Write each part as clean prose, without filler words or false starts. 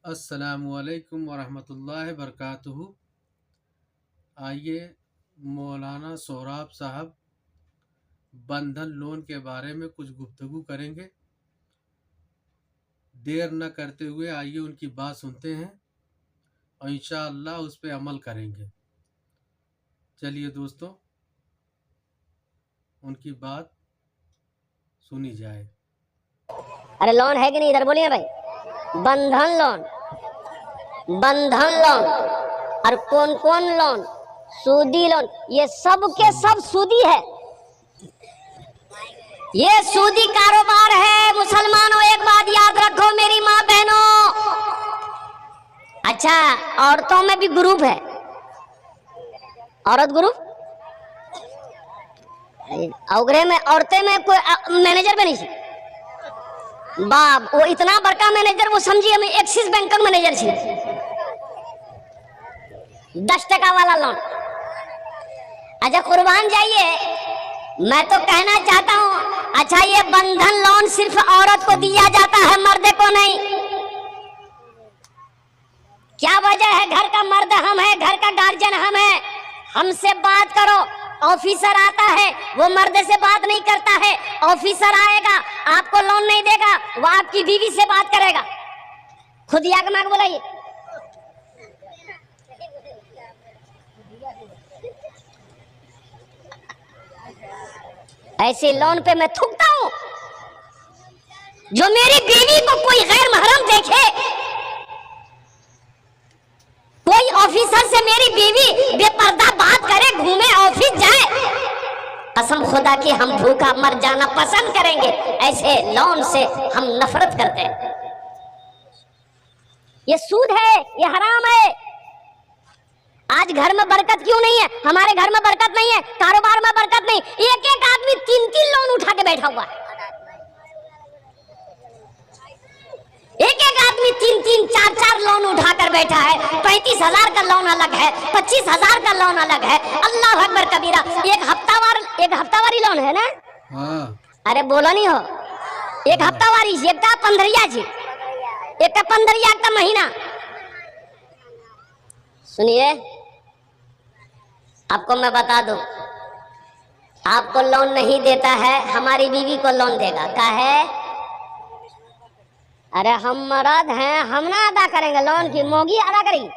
السلام علیکم ورحمۃ اللہ وبرکاتہ۔ آئیے مولانا سہراب صاحب بندھن لون کے بارے میں کچھ گفتگو کریں گے۔ دیر نہ کرتے ہوئے آئیے ان کی بات سنتے ہیں اور انشاءاللہ اس پہ عمل کریں گے۔ چلیے دوستو ان کی بات سنی جائے۔ ارے لون ہے کہ نہیں؟ ادھر بولیے بھائی۔ بندھن لون اور کون لون؟ سودی لون۔ یہ سب کے سب سودی ہے، یہ سودی کاروبار ہے۔ مسلمانوں ایک بات یاد رکھو میری ماں بہنوں، اچھا عورتوں میں بھی گروپ ہے، عورت گروپ اوگرے میں عورتیں میں کوئی مینیجر بنی سی باپ، وہ اتنا بڑکا مینیجر، وہ سمجھیے ہمیں ایکسس بینک کا مینیجر سی 10% والا لون۔ اچھا قربان جائیے، میں تو کہنا چاہتا ہوں اچھا یہ بندھن لون صرف عورت کو دیا جاتا ہے، مرد کو نہیں؟ کیا وجہ ہے؟ گھر کا مرد ہم ہے، گھر کا گارجن ہم ہے، ہم سے بات کرو۔ آفیسر آتا ہے وہ مرد سے بات نہیں کرتا ہے، آفیسر آئے گا آپ کو لون نہیں دے گا، وہ آپ کی بیوی سے بات کرے گا۔ خود یا کے ماں بولائیے۔ ایسے لون پہ میں تھوکتا ہوں، جو میری بیوی کو کوئی غیر محرم دیکھے، کوئی آفیسر سے میری بیوی بے پردہ بات کرے، گھومے آفس جائے، قسم خدا کی ہم بھوکا مر جانا پسند کریں گے۔ ایسے لون سے ہم نفرت کرتے ہیں۔ یہ سود ہے، یہ حرام ہے۔ آج گھر میں برکت کیوں نہیں ہے؟ ہمارے گھر میں برکت نہیں ہے، کاروبار میں برکت نہیں، ایک آدمی 3 لون اٹھا کے بیٹھا ہوا ہے، ایک آدمی 3 لون اٹھا کر بیٹھا ہے۔ 35,000 کا لون الگ ہے، 25,000 کا لون الگ ہے۔ اللہ اکبر کبیرہ۔ ایک ہفتہ واری لون ہے نا؟ ارے بولو نہیں ہو، ایک ہفتہ واری، ایک کا 15 جی، ایک کا 15 کا مہینہ۔ سنیے آپ کو میں بتا دوں، آپ کو لون نہیں دیتا ہے، ہماری بیوی کو لون دے گا۔ کیا ہے؟ ارے ہم مرد ہیں، ہم نہ ادا کریں گے لون کی، موگی ادا کرے گی،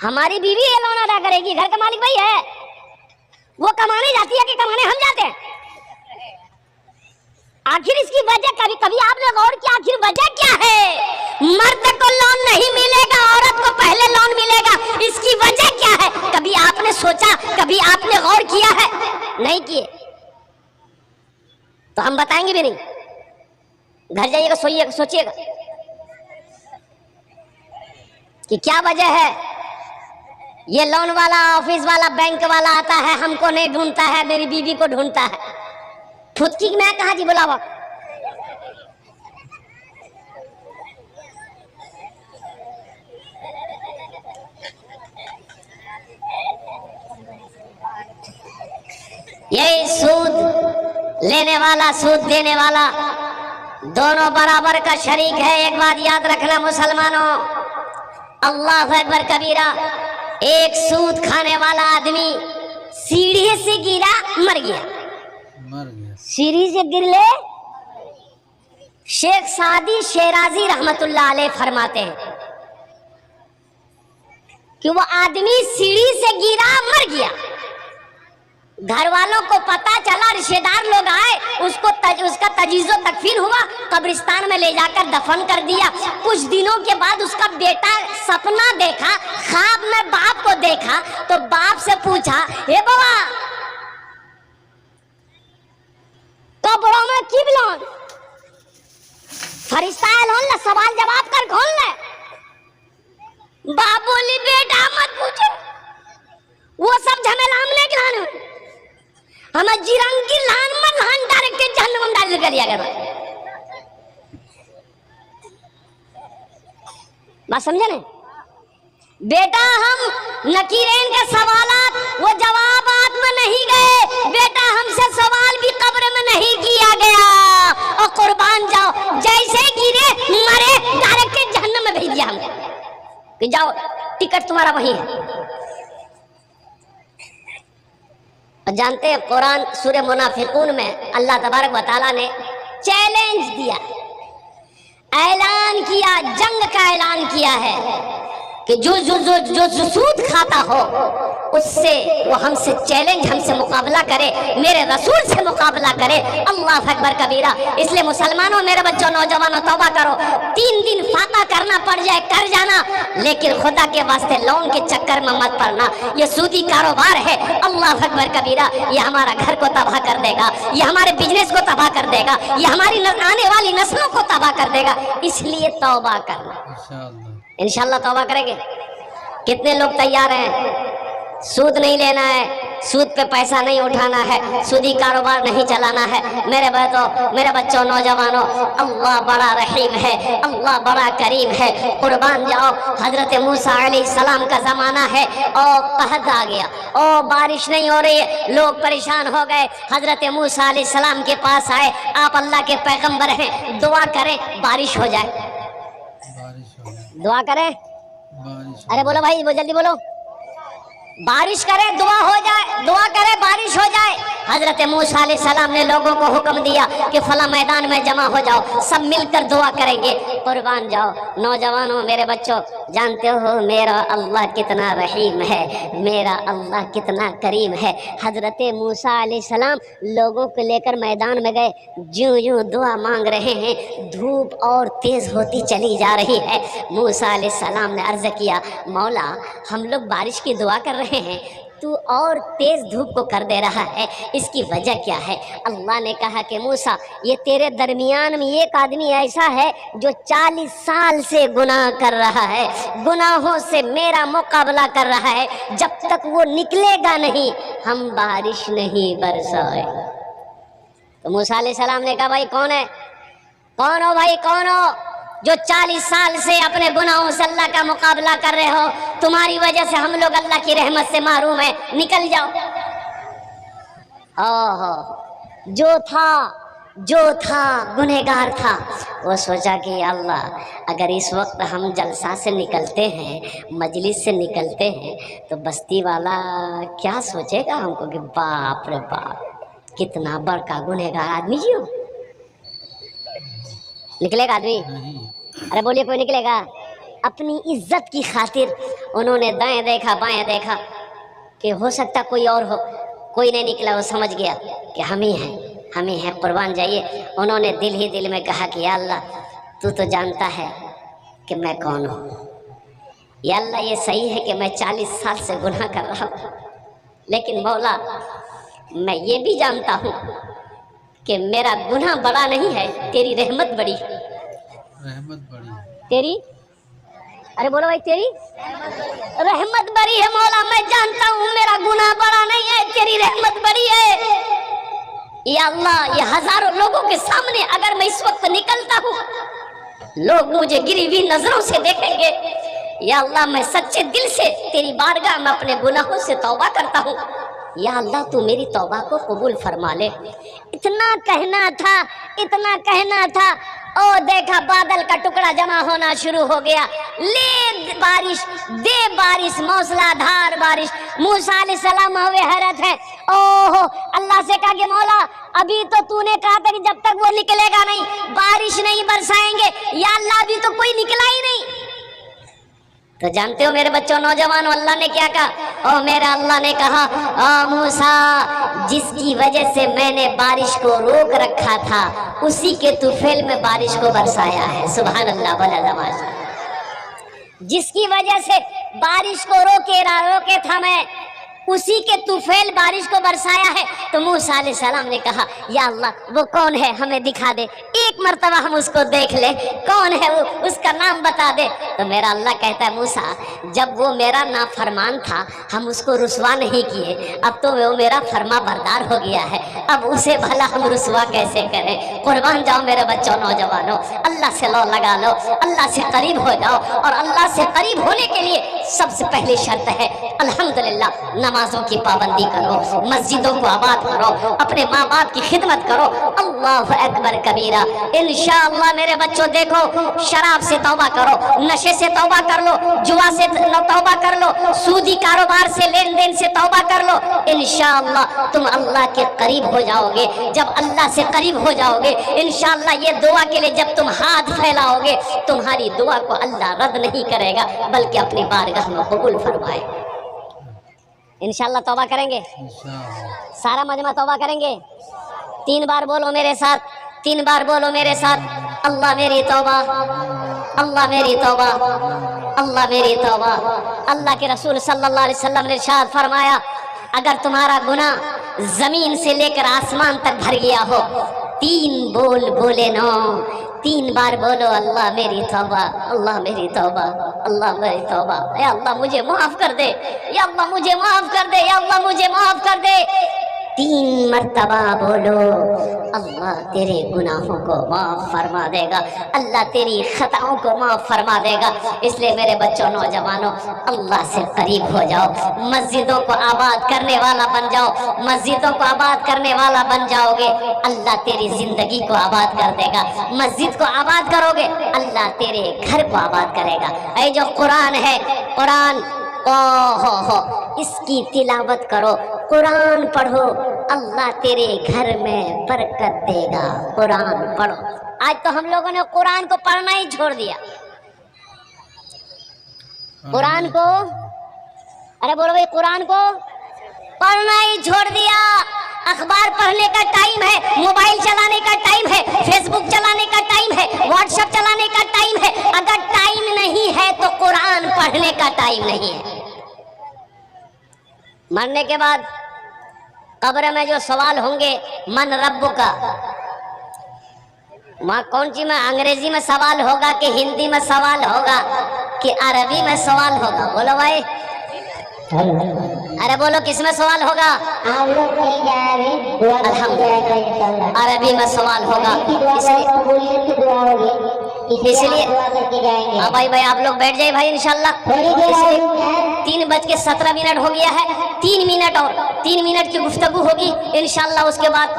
ہماری بیوی یہ لون ادا کرے گی۔ گھر کا مالک وہی ہے، وہ کمانے جاتی ہے کہ کمانے ہم جاتے ہیں؟ آخر اس کی وجہ کبھی آپ نے غور کیا آخر وجہ کیا ہے؟ مرد کو لون نہیں ملے گا، عورت کو پہلے لون ملے گا، اس کی وجہ کیا ہے؟ کبھی آپ نے سوچا، کبھی آپ نے غور کیا ہے؟ نہیں کیے تو ہم بتائیں گے بھی نہیں۔ گھر جائیے گا، سوچیے گا کہ کیا وجہ ہے۔ یہ لون والا، آفس والا، بینک والا آتا ہے، ہم کو نہیں ڈھونڈتا ہے، میری بیوی کو ڈھونڈتا ہے۔ پھٹکی میں کہاں جی بلاوا؟ یہی سود لینے والا، سود دینے والا دونوں برابر کا شریک ہے۔ ایک بات یاد رکھنا مسلمانوں، اللہ اکبر کبیرہ۔ ایک سود کھانے والا آدمی سیڑھی سے گرا، مر گیا، سیڑھی سے گر لے۔ شیخ سعدی شیرازی رحمت اللہ علیہ فرماتے ہیں کہ وہ آدمی سیڑھی سے گرا، مر گیا۔ گھر والوں کو پتا چلا، رشتہ دار لوگ آئے، اس کا تجہیز و تکفین ہوا، قبرستان میں لے جا کر دفن کر دیا۔ کچھ دنوں کے بعد اس کا بیٹا سپنا دیکھا، خواب میں باپ کو دیکھا تو باپ سے پوچھا، اے بابا قبروں میں کی بلون؟ فرشتہ لون لے، سوال جواب کر کھول لے۔ باپ بولی بیٹا مت پوچھو، وہ سب جھمیلا ہم نے کھلانے، ہمیں جیران کی لان میں لان ڈائریکٹ جہنم میں ڈال کر دیا گیا۔ بات سمجھے نہیں؟ بیٹا ہم نکیرین کے سوالات وہ جوابات میں نہیں گئے، بیٹا ہم سے سوال بھی قبر میں نہیں کیا گیا، اور قربان جاؤ جیسے گرے کہ جاؤ ٹکٹ تمہارا وہیں ہے. اور جانتے ہیں قرآن سورہ منافقون میں اللہ تبارک و تعالیٰ نے چیلنج دیا، اعلان کیا، جنگ کا اعلان کیا ہے کہ جو سود کھاتا ہو اس سے وہ ہم سے چیلنج، ہم سے مقابلہ کرے، میرے رسول سے مقابلہ کرے. اللہ اکبر کبیرہ. اس لیے مسلمانوں، میرے بچوں، نوجوانوں، توبہ کرو. 3 دن فاقہ کرنا پڑ جائے کر جانا، لیکن خدا کے واسطے لون کے چکر میں مت پڑنا. یہ سودی کاروبار ہے. اللہ اکبر کبیرہ. یہ ہمارا گھر کو تباہ کر دے گا، یہ ہمارے بزنس کو تباہ کر دے گا، یہ ہماری آنے والی نسلوں کو تباہ کر دے گا. اس لیے توبہ کرنا. انشاءاللہ توبہ کریں گے. کتنے لوگ تیار ہیں؟ سود نہیں لینا ہے، سود پہ پیسہ نہیں اٹھانا ہے، سودی کاروبار نہیں چلانا ہے. میرے بچوں، نوجوانوں، اللہ بڑا رحیم ہے، اللہ بڑا کریم ہے. قربان جاؤ. حضرت موسیٰ علیہ السلام کا زمانہ ہے اور قحط آ گیا، اور بارش نہیں ہو رہی ہے، لوگ پریشان ہو گئے. حضرت موسیٰ علیہ السلام کے پاس آئے. آپ اللہ کے پیغمبر ہیں، دعا کریں بارش ہو جائے. دعا کریں. ارے بولو بھائی، وہ جلدی بولو. بارش کرے، دعا ہو جائے، دعا کرے بارش ہو جائے. حضرت موسیٰ علیہ السلام نے لوگوں کو حکم دیا کہ فلاں میدان میں جمع ہو جاؤ، سب مل کر دعا کریں گے. قربان جاؤ. نوجوانوں، میرے بچوں، جانتے ہو میرا اللہ کتنا رحیم ہے، میرا اللہ کتنا کریم ہے. حضرت موسیٰ علیہ السلام لوگوں کو لے کر میدان میں گئے. جوں دعا مانگ رہے ہیں، دھوپ اور تیز ہوتی چلی جا رہی ہے. موسیٰ علیہ السلام نے عرض کیا، مولا ہم لوگ بارش کی دعا کر رہے ہیں، تو اور تیز دھوپ کو کر دے رہا ہے، اس کی وجہ کیا ہے؟ اللہ نے کہا کہ موسیٰ، یہ تیرے درمیان میں ایک آدمی ایسا ہے جو 40 سال سے گناہ کر رہا ہے، گناہوں سے میرا مقابلہ کر رہا ہے. جب تک وہ نکلے گا نہیں ہم بارش نہیں برسائیں. تو موسیٰ علیہ السلام نے کہا، بھائی کون ہے؟ کون ہو بھائی، کون ہو جو 40 سال سے اپنے گناہوں سے اللہ کا مقابلہ کر رہے ہو؟ تمہاری وجہ سے ہم لوگ اللہ کی رحمت سے محروم ہیں، نکل جاؤ. جو تھا گنہگار تھا، وہ سوچا کہ اللہ اگر اس وقت ہم جلسہ سے نکلتے ہیں، مجلس سے نکلتے ہیں، تو بستی والا کیا سوچے گا ہم کو کہ باپ رے باپ کتنا بڑا گنہگار آدمی جی ہو. نکلے گا آدمی؟ ارے بولیے، کوئی نکلے گا؟ اپنی عزت کی خاطر انہوں نے دائیں دیکھا بائیں دیکھا کہ ہو سکتا کوئی اور ہو. کوئی نہیں نکلا. وہ سمجھ گیا کہ ہم ہی ہیں. قربان جائیے. انہوں نے دل ہی دل میں کہا کہ یا اللہ تو جانتا ہے کہ میں کون ہوں. یا اللہ یہ صحیح ہے کہ میں 40 سال سے گناہ کر رہا ہوں، لیکن مولا میں یہ بھی جانتا ہوں کہ میرا گناہ بڑا نہیں ہے، تیری رحمت بڑی ہے. رحمت بڑی ہے تیری. ارے بولو بھائی، تیری رحمت بڑی ہے. مولا میں جانتا ہوں میرا گناہ بڑا نہیں ہے، تیری رحمت بڑی ہے. یا اللہ یہ ہزاروں لوگوں کے سامنے اگر میں اس وقت نکلتا ہوں، لوگ مجھے گری ہوئی نظروں سے دیکھیں گے. یا اللہ میں سچے دل سے تیری بارگاہ میں اپنے گناہوں سے توبہ کرتا ہوں. یا اللہ تو میری توبہ کو قبول فرما لے. اتنا کہنا تھا. او دیکھا بادل کا ٹکڑا جمع ہونا شروع ہو گیا. لے بارش، دے بارش، موسلا دھار بارش. موسیٰ علیہ السلام ہوئے حیرت ہے. اوہ اللہ سے کہا کہ مولا ابھی تو نے کہا تھا کہ جب تک وہ نکلے گا نہیں بارش نہیں برسائیں گے. یا اللہ ابھی تو کوئی نکلا ہی نہیں. تو جانتے ہو میرے بچوں، نوجوانوں، اللہ نے کیا کہا؟ او میرا اللہ نے کہا، او موسیٰ جس کی وجہ سے میں نے بارش کو روک رکھا تھا اسی کے طفیل میں بارش کو برسایا ہے. سبحان اللہ. بلا نماز. جس کی وجہ سے بارش کو روکے تھا میں، اسی کے طفیل بارش کو برسایا ہے. تو موسیٰ علیہ السلام نے کہا یا اللہ وہ کون ہے ہمیں دکھا دے، ایک مرتبہ ہم اس کو دیکھ لیں، کون ہے وہ، اس کا نام بتا دے. تو میرا اللہ کہتا ہے موسیٰ جب وہ میرا نافرمان تھا ہم اس کو رسوا نہیں کیے، اب تو وہ میرا فرما بردار ہو گیا ہے، اب اسے بھلا ہم رسوا کیسے کریں. قربان جاؤ میرے بچوں، نوجوانوں، اللہ سے لو لگا لو، اللہ سے قریب ہو جاؤ. اور اللہ سے قریب ہونے کے لیے سب سے پہلی شرط ہے الحمدللہ نمازوں کی پابندی کرو، مسجدوں کو آباد کرو، اپنے ماں باپ کی خدمت کرو۔ اللہ اکبر کبیرہ۔ انشاءاللہ میرے بچوں دیکھو، شراب سے توبہ کرو، نشے سے توبہ کر لو، جوا سے توبہ کر لو، سودی کاروبار سے لین دین سے توبہ کر لو، انشاءاللہ تم اللہ کے قریب ہو جاؤ گے۔ جب اللہ سے قریب ہو جاؤ گے انشاءاللہ یہ دعا کے لیے جب تم ہاتھ پھیلاؤ گے تمہاری دعا کو اللہ رد نہیں کرے گا بلکہ اپنی بارگاہ میں قبول فرمائے۔ انشاءاللہ توبہ کریں گے، سارا مجمع توبہ کریں گے۔ 3 بار بولو میرے ساتھ، 3 بار بولو میرے ساتھ، اللہ میری توبہ، اللہ میری توبہ، اللہ میری توبہ۔ اللہ کے رسول صلی اللہ علیہ وسلم نے ارشاد فرمایا اگر تمہارا گناہ زمین سے لے کر آسمان تک بھر گیا ہو، 3 بول بولے نو، 3 بار بولو اللہ میری توبہ، اللہ میری توبہ، اللہ میری توبہ، یا اللہ مجھے معاف کر دے، یا اللہ مجھے معاف کر دے، یا اللہ مجھے معاف کر دے۔ 3 مرتبہ بولو، اللہ تیرے گناہوں کو معاف فرما دے گا، اللہ تیری خطاؤں کو معاف فرما دے گا۔ اس لیے میرے بچوں نوجوانوں اللہ سے قریب ہو جاؤ، مسجدوں کو آباد کرنے والا بن جاؤ، مسجدوں کو آباد کرنے والا بن جاؤ گے اللہ تیری زندگی کو آباد کر دے گا۔ مسجد کو آباد کرو گے اللہ تیرے گھر کو آباد کرے گا۔ اے جو قرآن ہے، قرآن اس کی تلاوت کرو، قرآن پڑھو، اللہ تیرے گھر میں برکت دے گا۔ قرآن پڑھو۔ آج تو ہم لوگوں نے قرآن کو پڑھنا ہی چھوڑ دیا، قرآن کو، ارے بولو بھائی، قرآن کو پڑھنا ہی چھوڑ دیا۔ اخبار پڑھنے کا ٹائم ہے، موبائل چلانے کا ٹائم ہے، فیس بک چلانے کا ٹائم ہے، واٹس ایپ چلانے کا ٹائم ہے۔ اگر ٹائم نہیں ہے تو قرآن پڑھنے کا ٹائم نہیں ہے۔ مرنے کے بعد قبر میں جو سوال ہوں گے، من رب کا، وہاں کون سی میں انگریزی میں سوال ہوگا کہ ہندی میں سوال ہوگا کہ عربی میں سوال ہوگا؟ بولو بھائی، ارے بولو کس میں سوال ہوگا؟ عربی میں سوال ہوگا۔ اس لیے بھائی آپ لوگ بیٹھ جائے بھائی انشاءاللہ۔ 3:17 ہو گیا ہے، 3 منٹ اور 3 منٹ کی گفتگو ہوگی انشاءاللہ۔ اس کے بعد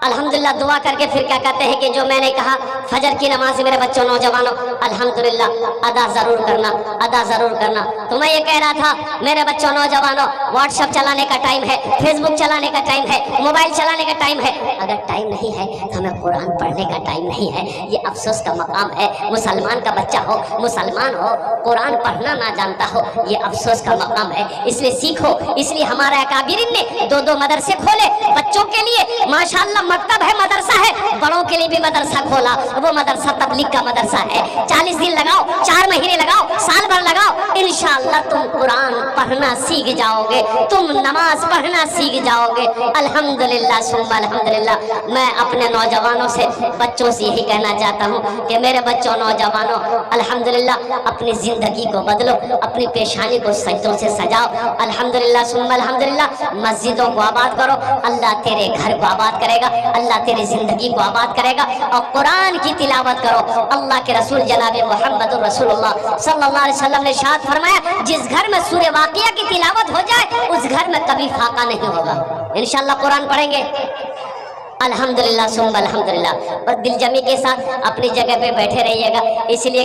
الحمدللہ دعا کر کے پھر کیا کہتے ہیں کہ جو میں نے کہا فجر کی نماز میرے بچوں نوجوانوں الحمدللہ ادا ضرور کرنا، ادا ضرور کرنا۔ تو میں یہ کہہ رہا تھا میرے بچوں نوجوانوں، واٹس ایپ چلانے کا ٹائم ہے، فیس بک چلانے کا ٹائم ہے، موبائل چلانے کا ٹائم ہے، اگر ٹائم نہیں ہے تو ہمیں قرآن پڑھنے کا ٹائم نہیں ہے۔ یہ افسوس کا مقام ہے، مسلمان کا بچہ ہو، مسلمان ہو، قرآن پڑھنا نہ جانتا ہو، یہ افسوس کا مقام ہے۔ اس لیے سیکھو، اس لیے ہمارے اکابرین نے 2 مدرسے کھولے بچوں کے لیے، ماشاءاللہ مکتب ہے، مدرسہ ہے، بڑوں کے لیے بھی مدرسہ کھولا۔ وہ مدرسہ تبلیغ کا مدرسہ ہے۔ 40 دن لگاؤ، 4 مہینے لگاؤ، سال بھر لگاؤ، انشاءاللہ تم قرآن پڑھنا سیکھ جاؤ گے، تم نماز پڑھنا سیکھ جاؤ گے۔ الحمدللہ ثم الحمدللہ۔ میں اپنے نوجوانوں سے، بچوں سے یہی کہنا چاہتا ہوں کہ میرے بچوں نوجوانوں الحمدللہ اپنی زندگی کو بدلو، اپنی پیشانی کو سجدوں سے سجاؤ۔ الحمدللہ ثم الحمدللہ۔ مسجدوں کو آباد کرو، اللہ تیرے گھر کو آباد کرے گا، اللہ تیری زندگی کو آباد کرے گا۔ اور قرآن کی تلاوت کرو۔ اللہ کے رسول جناب محمد رسول اللہ صلی اللہ علیہ وسلم نے ارشاد فرمایا جس گھر میں سورہ واقعہ کی تلاوت ہو جائے اس گھر میں کبھی فاقہ نہیں ہوگا۔ انشاءاللہ قرآن پڑھیں گے الحمدللہ ثم الحمدللہ۔ اور دل جمی کے ساتھ اپنی جگہ پہ بیٹھے رہیے گا، اس لیے